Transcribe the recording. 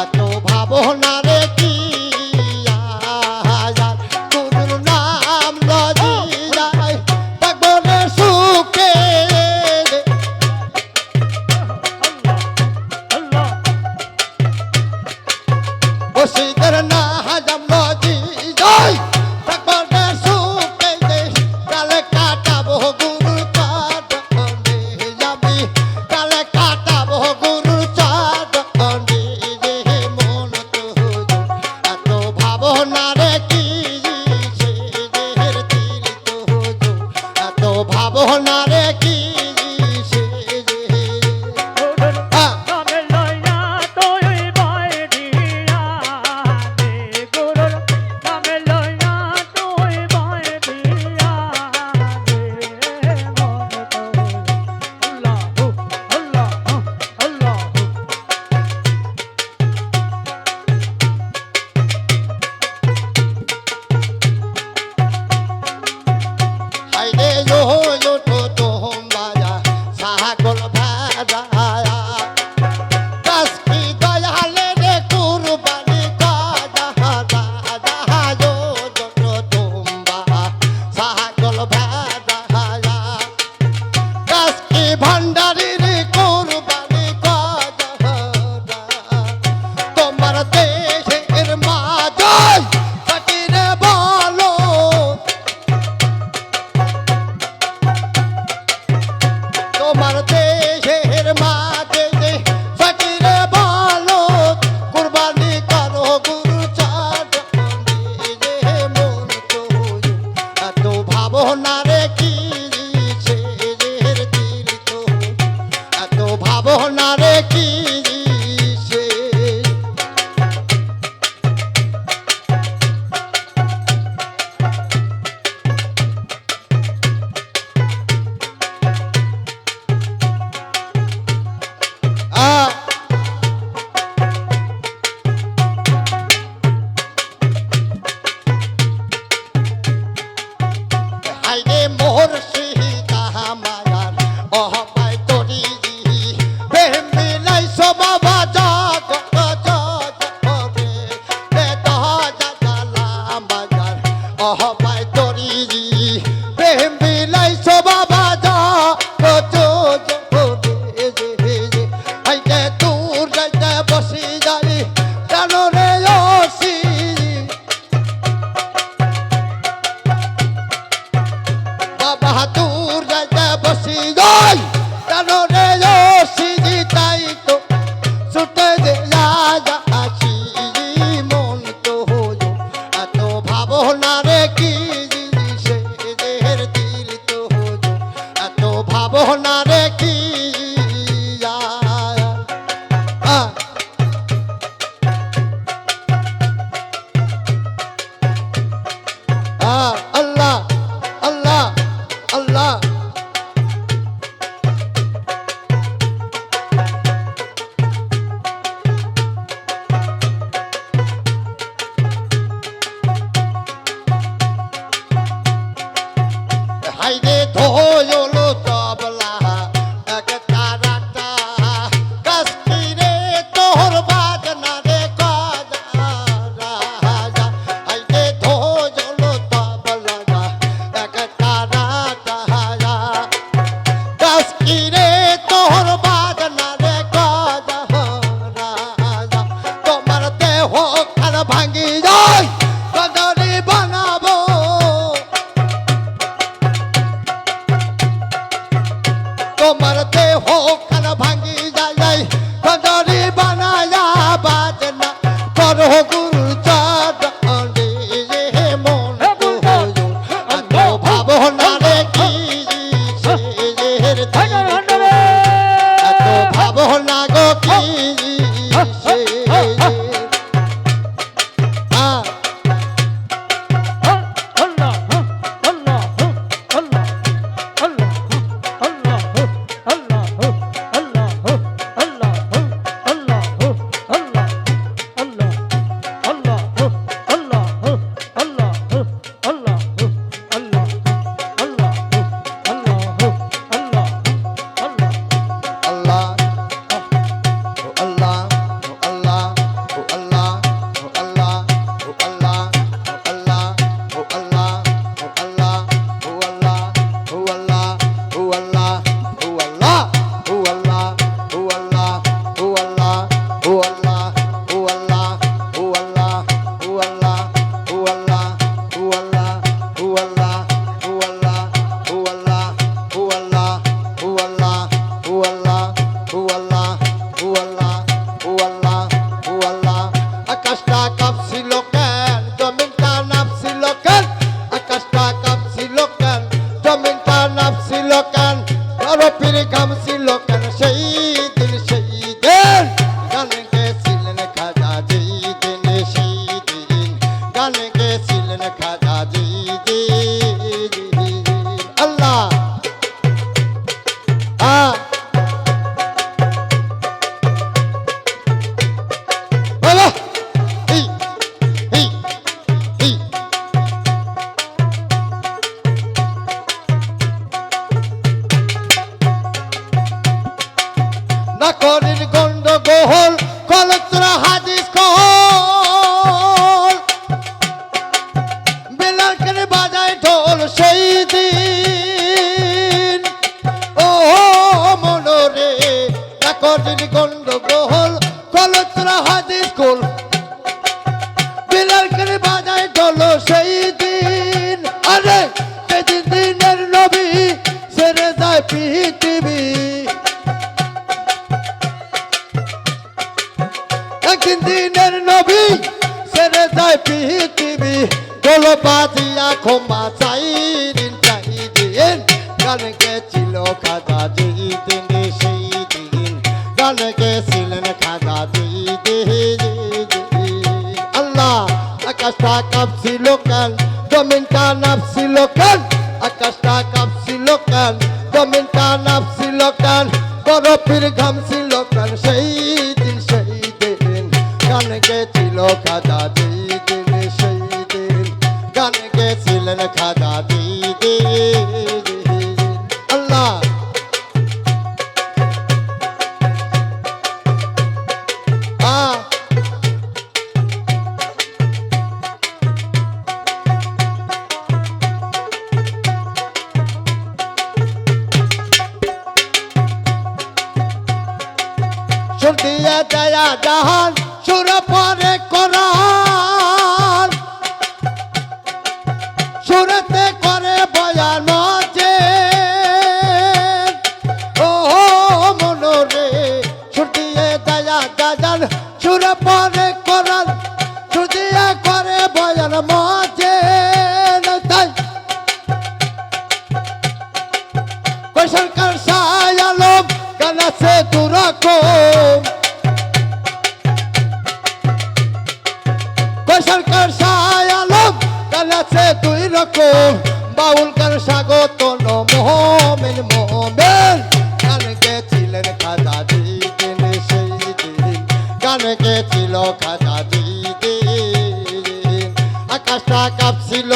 এত ভাবনা রে কি আয়ার গুরুর নাম লজি যায় থাকবো রে সুখে বসিদের না হাজাম লজি যায় থাকবো রে সুখে কালে কাটাবো গুরুর চরণে যাবি কালে কাটাবো গুরুর চরণে রে মন তো এত ভাবনা রে কি সে দেহের দিল তো এত ভাবনা রে কি সে হাইরে yo yo to তোমরা সাগল ভাড়া কাসকি দয়ালে রে কুরবানি কাজা হাজা yo তো তোমরা সাগল ভাড়া কাসকি ভান্ডারি রে কুরবানি কাজা তোমার দেশের মাঝে ফকিরে বলো তোমার দেশের মাঝে ফকিরে বলো কুরবানি করো গুরু চরণে রে মন তো এত ভাবনা রে কি সে দেহের দিল তো এত ভাবনা রে কি সে হাইরে মোর সীতা মায়ার অহবাই তরি প্রেম মিলাই সবাবা জগত জগতে রে দহজালা মায়ার অহবাই তরি প্রেম মিলাই সবাবা জগত জগতে হাইরে গন্ডগোল কলতরা হাদিস কল বেলাল করে বাজায় ঢোল সেই দিন ও মনরে রাখদিন গন্ডগোল কলতরা হাদিস কল বেলাল করে বাজায় ঢোল সেই দিন আরে সেদিন দিনের নবী ছেড়ে যায় পৃথিবী একদিন দিনের নবী ছেড়ে যায় পৃথিবী গোল বাজিয়া ক্ষমা চাই দিন গান গেছিল খাজা যেই দিন সেই দিন গান গেছিলেন খাজা যেই দিন আল্লাহ আকাশটা কাঁপছিল কেন জমিনটা নাপছিল কেন আকাশটা কাঁপছিল কেন জমিনটা নাপছিল কেন বরফের ঘামছিল কেন সেই দিন গান গেছিল খাজা যেই দিন সেই দিন গান গেছিলেন খাজা যেই দিন আল্লাহ সুর দিয়া দয়া জাহান সুর পরে কোরআন সুরতে করে বয়ান মজে ও মনরে সুর দিয়ে দয়া জাহান সুর পরে কোরআন সুর দিয়ে করে বয়ান মজে তাই সরকার শাহ আলম গান আছে দুরকম সরকার শাহ আলম গান আছে দুই রকম বাউল গান স্বাগত মোহামেন মোহামেন গান গেছিলেন খাজা যেই দিন সেই দিন গান গেছিল খাজা যেই দিন আকাশটা কাঁপছিল